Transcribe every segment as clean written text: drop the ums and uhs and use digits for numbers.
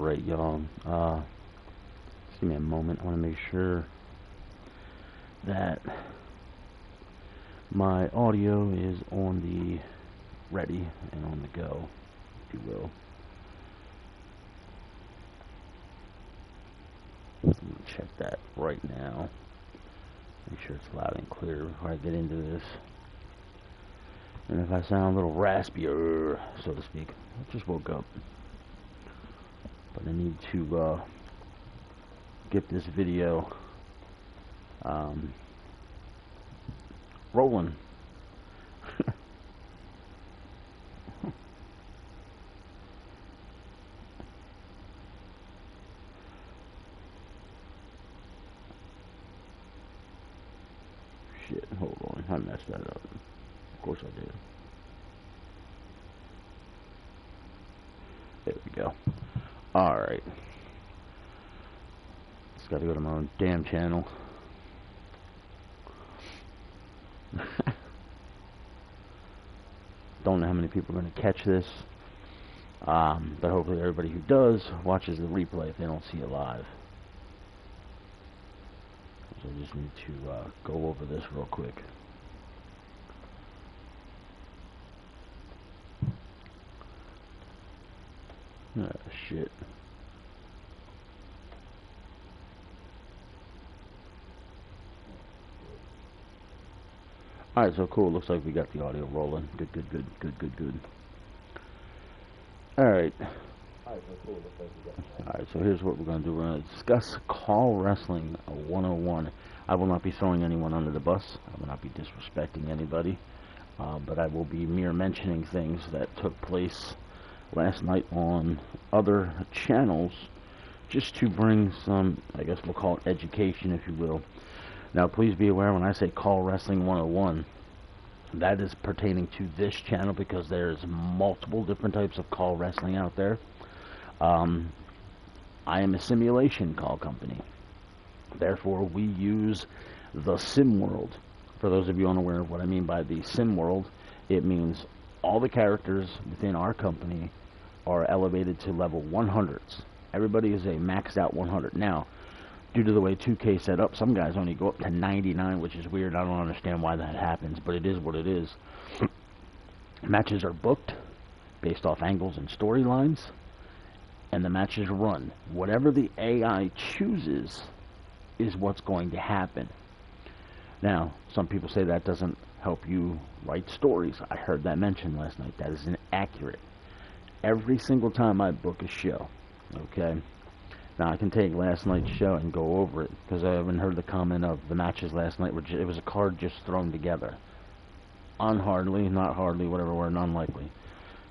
Alright, y'all. Just give me a moment. I want to make sure that my audio is on the ready and on the go, if you will. Let me check that right now. Make sure it's loud and clear before I get into this. And if I sound a little raspier, so to speak, I just woke up. But I need to get this video rolling. Shit, hold on, I messed that up. Of course I did. There we go. Alright. Just gotta go to my own damn channel. Don't know how many people are going to catch this. But hopefully everybody who does watches the replay if they don't see it live. So I just need to go over this real quick. Ah, shit. Alright, so cool. Looks like we got the audio rolling. Good. Alright. Alright, so here's what we're going to do. We're going to discuss CAW Wrestling 101. I will not be throwing anyone under the bus. I will not be disrespecting anybody. But I will be mere mentioning things that took place last night on other channels, just to bring some, I guess we'll call it education, if you will. Now, please be aware when I say CAW Wrestling 101, that is pertaining to this channel because there's multiple different types of CAW Wrestling out there. I am a simulation call company. Therefore, we use the sim world. For those of you unaware of what I mean by the sim world, it means all the characters within our company are elevated to level 100s. Everybody is a maxed out 100. Now, due to the way 2K set up, some guys only go up to 99, which is weird. I don't understand why that happens, but it is what it is. Matches are booked based off angles and storylines, and the matches run. Whatever the AI chooses is what's going to happen. Now, some people say that doesn't help you write stories. I heard that mentioned last night. That is inaccurate. Every single time I book a show, okay? Now, I can take last night's show and go over it, because I haven't heard the comment of the matches last night, which it was a card just thrown together. Unhardly, not hardly, whatever word, unlikely.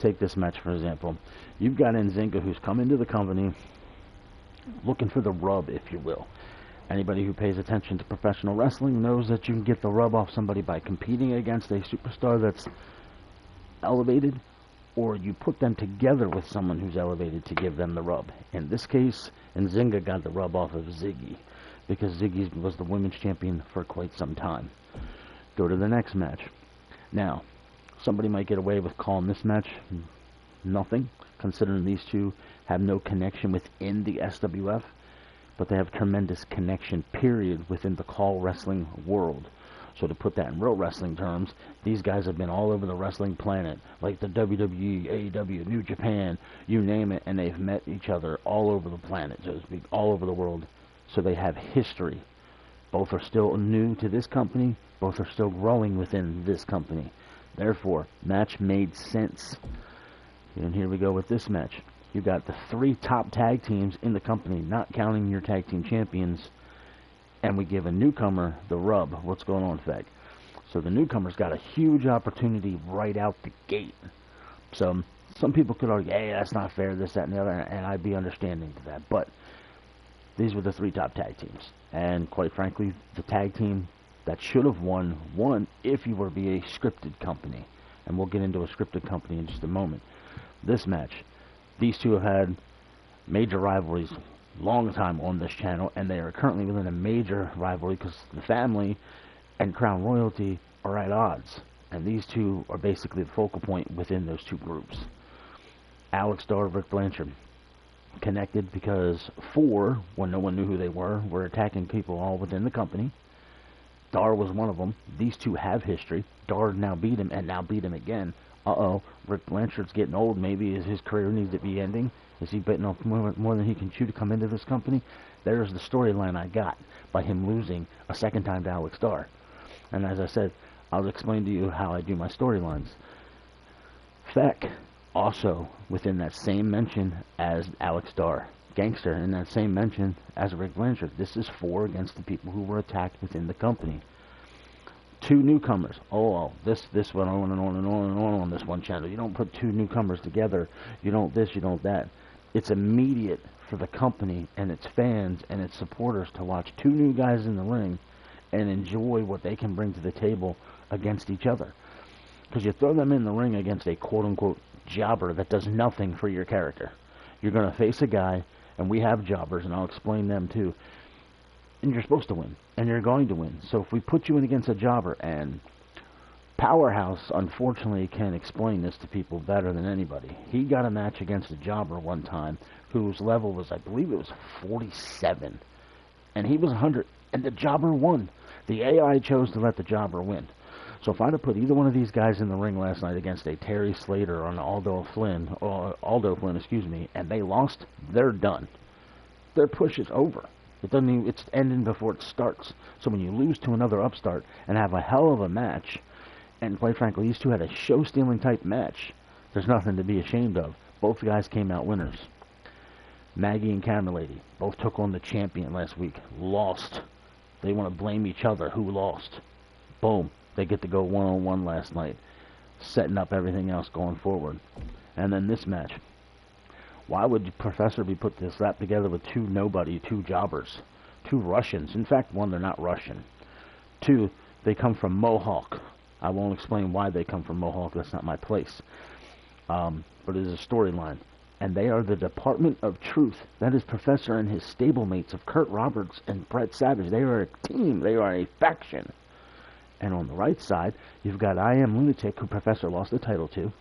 Take this match, for example. You've got Nzinga, who's come into the company looking for the rub, if you will. Anybody who pays attention to professional wrestling knows that you can get the rub off somebody by competing against a superstar that's elevated, or you put them together with someone who's elevated to give them the rub. In this case, Nzinga got the rub off of Ziggy, because Ziggy was the women's champion for quite some time. Go to the next match. Now, somebody might get away with calling this match nothing, considering these two have no connection within the SWF, but they have tremendous connection, period, within the CAW Wrestling world. So to put that in real wrestling terms, these guys have been all over the wrestling planet, like the WWE, AEW, New Japan, you name it, and they've met each other all over the planet, so to speak, all over the world. So they have history. Both are still new to this company, both are still growing within this company. Therefore, match made sense. And here we go with this match. You've got the 3 top tag teams in the company, not counting your tag team champions, and we give a newcomer the rub. What's going on, Feg? So the newcomer's got a huge opportunity right out the gate. So some people could argue, hey, that's not fair, this, that, and the other, and I'd be understanding to that. But these were the 3 top tag teams. And quite frankly, the tag team that should have won if you were to be a scripted company. And we'll get into a scripted company in just a moment. This match, these two have had major rivalries long time on this channel, and they are currently within a major rivalry because the family and Crown Royalty are at odds, and these two are basically the focal point within those two groups. Alex Starr, Rick Blanchard. connected because 4, when no one knew who they were attacking people all within the company. Dar was one of them. These two have history. Dar now beat him, and now beat him again. Uh-oh, Rick Blanchard's getting old. Maybe his career needs to be ending. Is he biting off more than he can chew to come into this company? There's the storyline I got by him losing a second time to Alex Dar. And as I said, I'll explain to you how I do my storylines. Feck, also within that same mention as Alex Dar. Gangster in that same mention as Rick Blanchard. This is 4 against the people who were attacked within the company. 2 newcomers. This went on and on and on and on this one channel. You don't put 2 newcomers together. You don't this, you don't that. It's immediate for the company and its fans and its supporters to watch 2 new guys in the ring and enjoy what they can bring to the table against each other. Because you throw them in the ring against a quote-unquote jobber that does nothing for your character. You're going to face a guy, and we have jobbers, and I'll explain them too, and you're supposed to win, and you're going to win. So if we put you in against a jobber, and Powerhouse, unfortunately, can explain this to people better than anybody. He got a match against a jobber one time whose level was, I believe it was 47, and he was 100, and the jobber won. The AI chose to let the jobber win. So if I'd have put either one of these guys in the ring last night against a Terry Slater or an Aldo Flynn, and they lost, they're done. Their push is over. It's ending before it starts. So when you lose to another upstart and have a hell of a match, and quite frankly, these two had a show-stealing type match, there's nothing to be ashamed of. Both guys came out winners. Maggie and Camera Lady both took on the champion last week. Lost. They want to blame each other. Who lost? Boom. They get to go one-on-one last night, setting up everything else going forward. And then this match. Why would Professor be put this slap together with 2 jobbers, 2 Russians? In fact, 1, they're not Russian. 2, they come from Mohawk. I won't explain why they come from Mohawk. That's not my place. But it is a storyline. And they are the Department of Truth. That is Professor and his stablemates of Kurt Roberts and Brett Savage. They are a team. They are a faction. And on the right side, you've got I Am Lunatic, who Professor lost the title to.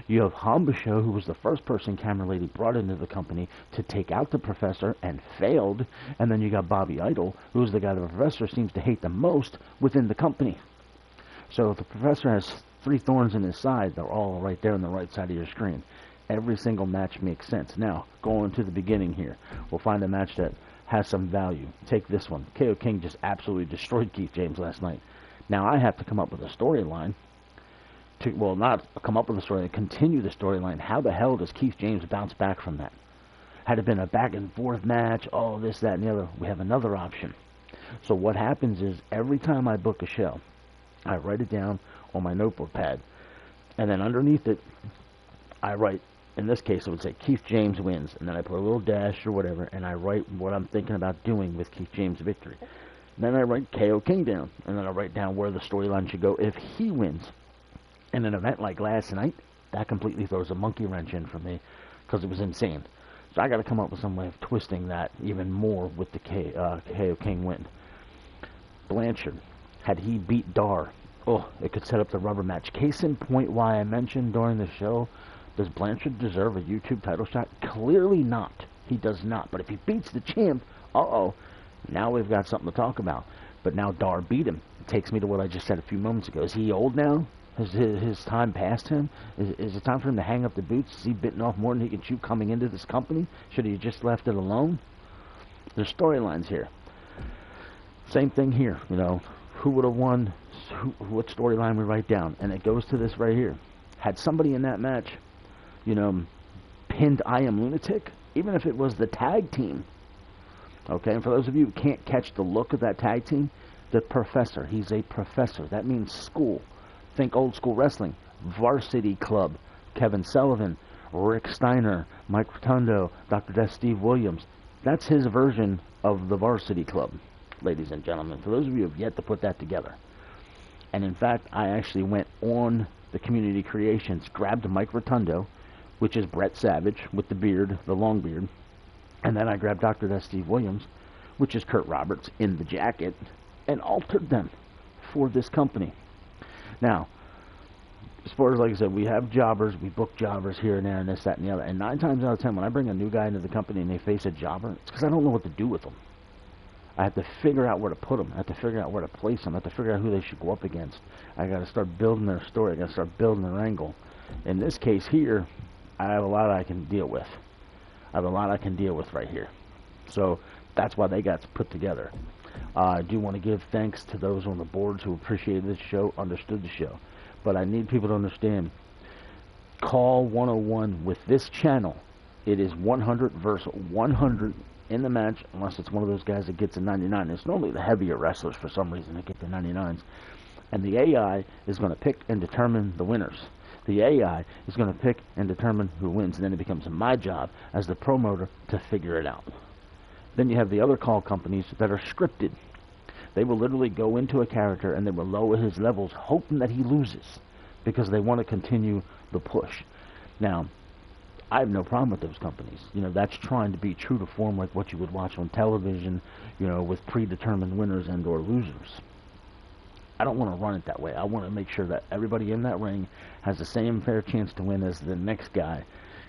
You have Hambasho, who was the first person Camera Lady brought into the company to take out the Professor and failed. And then you got Bobby Idol, who's the guy the Professor seems to hate the most within the company. So if the Professor has 3 thorns in his side, they're all right there on the right side of your screen. Every single match makes sense. Now, going to the beginning here, we'll find a match that has some value. Take this one. KO King just absolutely destroyed Keith James last night. Now I have to come up with a storyline not come up with a storyline, continue the storyline. How the hell does Keith James bounce back from that? Had it been a back and forth match, this, that, and the other, we have another option. So what happens is every time I book a show, I write it down on my notebook pad, and then underneath it, I write, in this case, it would say Keith James wins, and then I put a little dash or whatever, and I write what I'm thinking about doing with Keith James' victory. Then I write KO King down, and then I write down where the storyline should go if he wins. In an event like last night, that completely throws a monkey wrench in for me, because it was insane. So I got to come up with some way of twisting that even more with the KO King win. Blanchard, had he beat Dar, it could set up the rubber match. Case in point, why I mentioned during the show, does Blanchard deserve a YouTube title shot? Clearly not. He does not. But if he beats the champ, now we've got something to talk about. But now Dar beat him. It takes me to what I just said a few moments ago. Is he old now? Has his time passed him? Is it time for him to hang up the boots? Is he bitten off more than he can chew coming into this company? Should he have just left it alone? There's storylines here. Same thing here, Who would have won? What storyline we write down? And it goes to this right here. Had somebody in that match, pinned I Am Lunatic, even if it was the tag team. Okay, and for those of you who can't catch the look of that tag team, the Professor, he's a professor. That means school. Think old school wrestling. Varsity Club. Kevin Sullivan, Rick Steiner, Mike Rotundo, Dr. Death Steve Williams. That's his version of the Varsity Club, ladies and gentlemen. For those of you who have yet to put that together. And in fact, I actually went on the Community Creations, grabbed Mike Rotundo, which is Brett Savage with the beard, the long beard. And then I grabbed Dr. Death Steve Williams, which is Kurt Roberts in the jacket, and altered them for this company. Now, as far as, like I said, we have jobbers, we book jobbers here and there and this, that, and the other. And 9 times out of 10, when I bring a new guy into the company and they face a jobber, it's because I don't know what to do with them. I have to figure out where to put them. I have to figure out where to place them. I have to figure out who they should go up against. I got to start building their story. I got to start building their angle. In this case here, I have a lot I can deal with. I have a lot I can deal with right here. So that's why they got put together. I do want to give thanks to those on the boards who appreciated this show, understood the show. But I need people to understand, CAW 101 with this channel, it is 100 versus 100 in the match, unless it's one of those guys that gets a 99. It's normally the heavier wrestlers for some reason that get the 99s. And the AI is going to pick and determine the winners. The AI is going to pick and determine who wins, and then it becomes my job as the promoter to figure it out. Then you have the other call companies that are scripted. They will literally go into a character and they will lower his levels, hoping that he loses, because they want to continue the push. Now, I have no problem with those companies. You know, that's trying to be true to form, like what you would watch on television, you know, with predetermined winners and or losers. I don't want to run it that way. I want to make sure that everybody in that ring has the same fair chance to win as the next guy,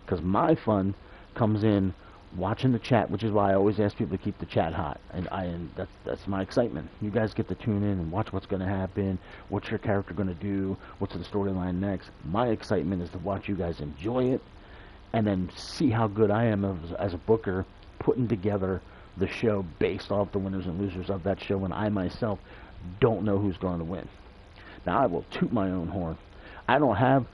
because my fun comes in watching the chat, which is why I always ask people to keep the chat hot, and that's my excitement. You guys get to tune in and watch what's going to happen, what's your character going to do, what's the storyline next. My excitement is to watch you guys enjoy it, and then see how good I am as a booker putting together the show based off the winners and losers of that show, and I myself don't know who's going to win. Now, I will toot my own horn. I don't have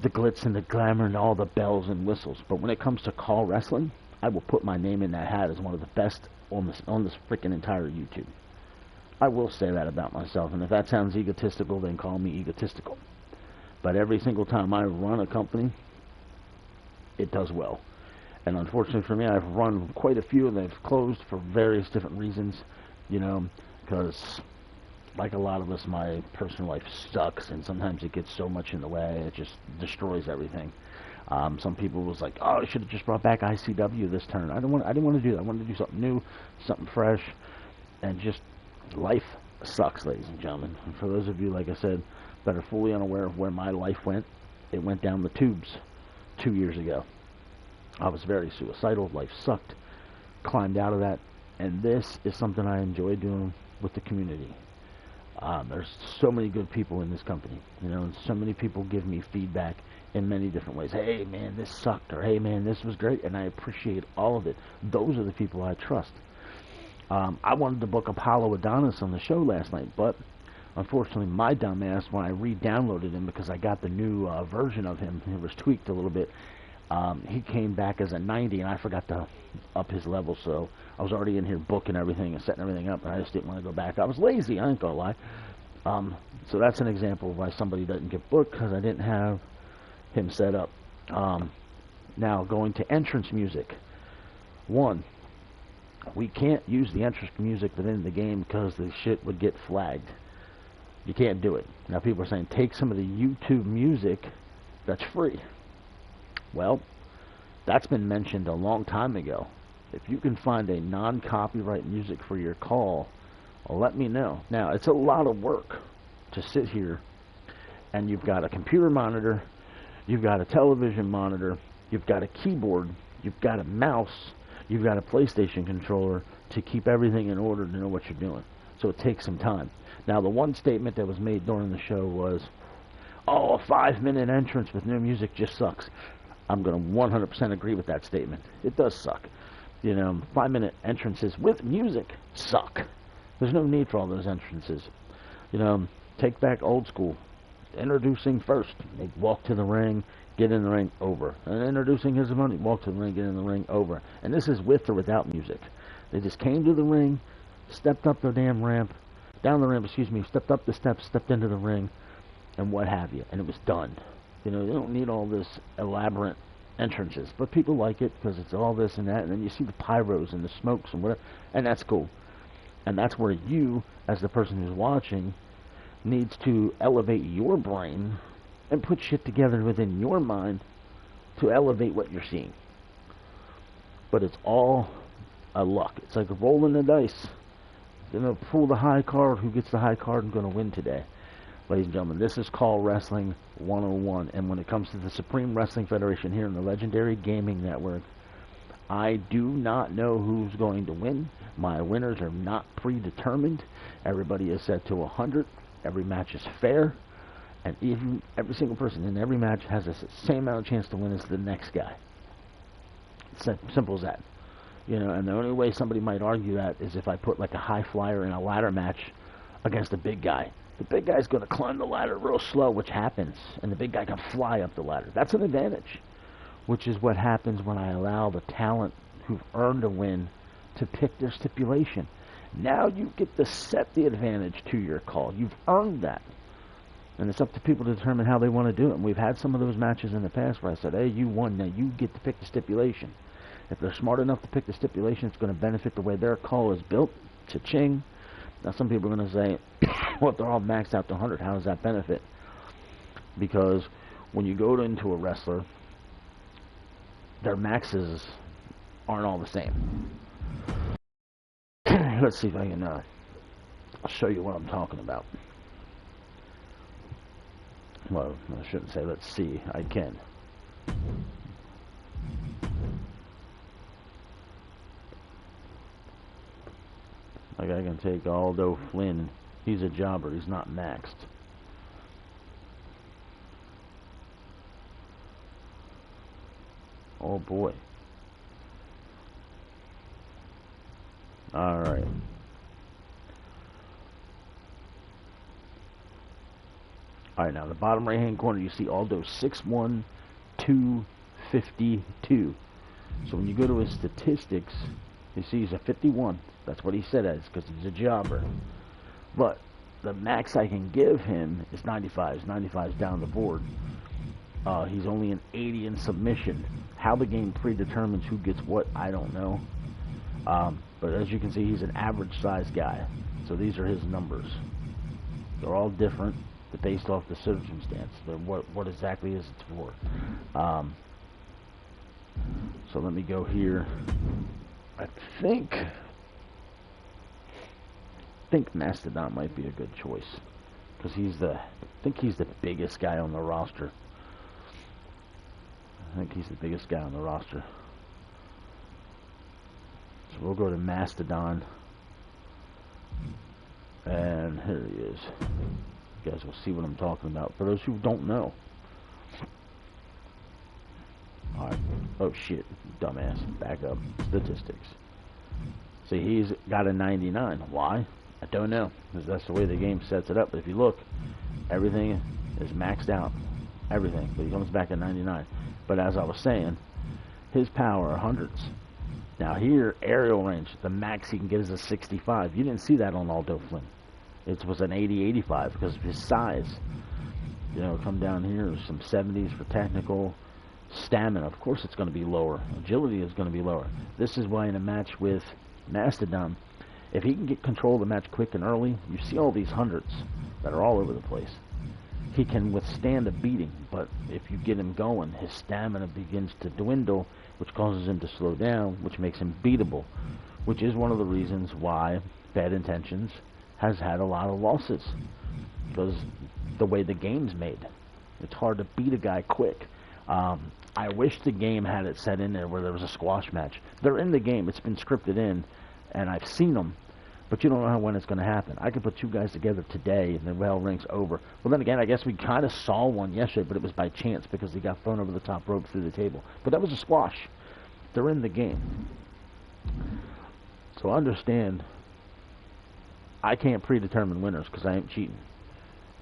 the glitz and the glamour and all the bells and whistles, but when it comes to CAW Wrestling, I will put my name in that hat as one of the best on this freaking entire YouTube. I will say that about myself, and if that sounds egotistical, then call me egotistical. But every single time I run a company, it does well. And unfortunately for me, I've run quite a few, and they've closed for various different reasons, you know, because like a lot of us, my personal life sucks, and sometimes it gets so much in the way, it just destroys everything. Some people was like, oh, I should have just brought back ICW this turn. I didn't want to do that. I wanted to do something new, something fresh, and just life sucks, ladies and gentlemen. And for those of you, like I said, that are fully unaware of where my life went, it went down the tubes 2 years ago. I was very suicidal. Life sucked. Climbed out of that, and this is something I enjoy doing with the community. There's so many good people in this company, you know, and so many people give me feedback in many different ways. Hey, man, this sucked, or hey, man, this was great, and I appreciate all of it. Those are the people I trust. I wanted to book Apollo Adonis on the show last night, but unfortunately, my dumbass, when I re-downloaded him because I got the new version of him, it was tweaked a little bit, he came back as a 90, and I forgot to up his level, so I was already in here booking everything and setting everything up, and I just didn't want to go back. I was lazy, I ain't gonna lie. So that's an example of why somebody doesn't get booked, because I didn't have him set up. Now, going to entrance music. One, we can't use the entrance music within the game because the shit would get flagged. You can't do it. Now, people are saying, take some of the YouTube music that's free. Well, that's been mentioned a long time ago. If you can find a non-copyright music for your call, let me know. Now, it's a lot of work to sit here, and you've got a computer monitor, you've got a television monitor, you've got a keyboard, you've got a mouse, you've got a PlayStation controller to keep everything in order to know what you're doing. So it takes some time. Now, the one statement that was made during the show was, oh, a 5-minute entrance with no music just sucks. I'm going to 100% agree with that statement. It does suck. You know, 5-minute entrances with music suck. There's no need for all those entrances. You know, take back old school. Introducing first. They walk to the ring, get in the ring, over. And introducing his opponent, walk to the ring, get in the ring, over. And this is with or without music. They just came to the ring, stepped up the damn ramp, down the ramp, stepped up the steps, stepped into the ring, and what have you. And it was done. You know, you don't need all this elaborate entrances. But people like it because it's all this and that. And then you see the pyros and the smokes and whatever. And that's cool. And that's where you, as the person who's watching, needs to elevate your brain and put shit together within your mind to elevate what you're seeing. But it's all a luck. It's like rolling the dice. You know, pull the high card. Who gets the high card and going to win today? Ladies and gentlemen, this is CAW Wrestling 101, and when it comes to the Supreme Wrestling Federation here in the Legendary Gaming Network, I do not know who's going to win. My winners are not predetermined. Everybody is set to 100. Every match is fair, and even every single person in every match has the same amount of chance to win as the next guy. It's simple as that. You know, and the only way somebody might argue that is if I put like a high flyer in a ladder match against a big guy. The big guy's going to climb the ladder real slow, which happens, and the big guy can fly up the ladder. That's an advantage, which is what happens when I allow the talent who've earned a win to pick their stipulation. Now you get to set the advantage to your call. You've earned that. And it's up to people to determine how they want to do it. And we've had some of those matches in the past where I said, hey, you won, now you get to pick the stipulation. If they're smart enough to pick the stipulation, it's going to benefit the way their call is built. Cha-ching. Now some people are going to say, well, if they're all maxed out to 100, how does that benefit? Because when you go into a wrestler, their maxes aren't all the same. Let's see if I can show you what I'm talking about. Well, I shouldn't say let's see. I can. Like I can take Aldo Flynn. He's a jobber. He's not maxed. Oh boy. Alright. Alright, now the bottom right hand corner you see Aldo 6'1", 252. So when you go to his statistics, you see he's a 51. That's what he said as, because he's a jobber. But the max I can give him is 95. 95's down the board. He's only an 80 in submission. How the game predetermines who gets what, I don't know. But as you can see, he's an average size guy. So these are his numbers. They're all different. They're based off the circumstance. They're what exactly is it for. So let me go here. I think Mastodon might be a good choice, because I think he's the biggest guy on the roster. So we'll go to Mastodon, and here he is. You guys will see what I'm talking about. For those who don't know. Alright. Oh shit, dumbass. Back up. Statistics. See, he's got a 99. Why? I don't know, because that's the way the game sets it up. But if you look, everything is maxed out. Everything. But he comes back at 99. But as I was saying, his power are hundreds. Now here, aerial range, the max he can get is a 65. You didn't see that on Aldo Flynn. It was an 80-85 because of his size. You know, come down here, some 70s for technical. Stamina, of course it's going to be lower. Agility is going to be lower. This is why in a match with Mastodon, if he can get control of the match quick and early, you see all these hundreds that are all over the place. He can withstand a beating, but if you get him going, his stamina begins to dwindle, which causes him to slow down, which makes him beatable, which is one of the reasons why Bad Intentions has had a lot of losses, because the way the game's made. It's hard to beat a guy quick. I wish the game had it set in there where there was a squash match. They're in the game. It's been scripted in, and I've seen them, but you don't know when it's going to happen. I could put two guys together today, and the bell rings over. Well, then again, I guess we kind of saw one yesterday, but it was by chance because he got thrown over the top rope through the table. But that was a squash. They're in the game. So understand, I can't predetermine winners because I ain't cheating.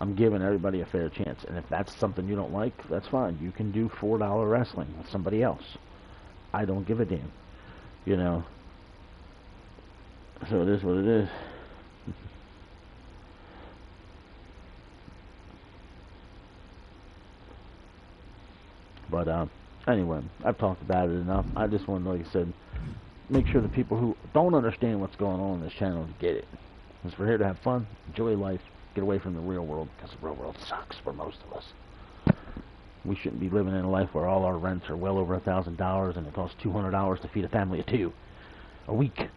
I'm giving everybody a fair chance, and if that's something you don't like, that's fine. You can do $4 wrestling with somebody else. I don't give a damn, you know. So it is what it is. But anyway, I've talked about it enough. I just want to, like I said, make sure the people who don't understand what's going on in this channel get it. Because we're here to have fun, enjoy life, get away from the real world, because the real world sucks for most of us. We shouldn't be living in a life where all our rents are well over $1,000 and it costs $200 to feed a family of 2 a week.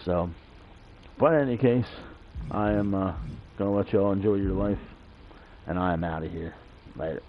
So, but in any case, I am going to let you all enjoy your life, and I am out of here. Later.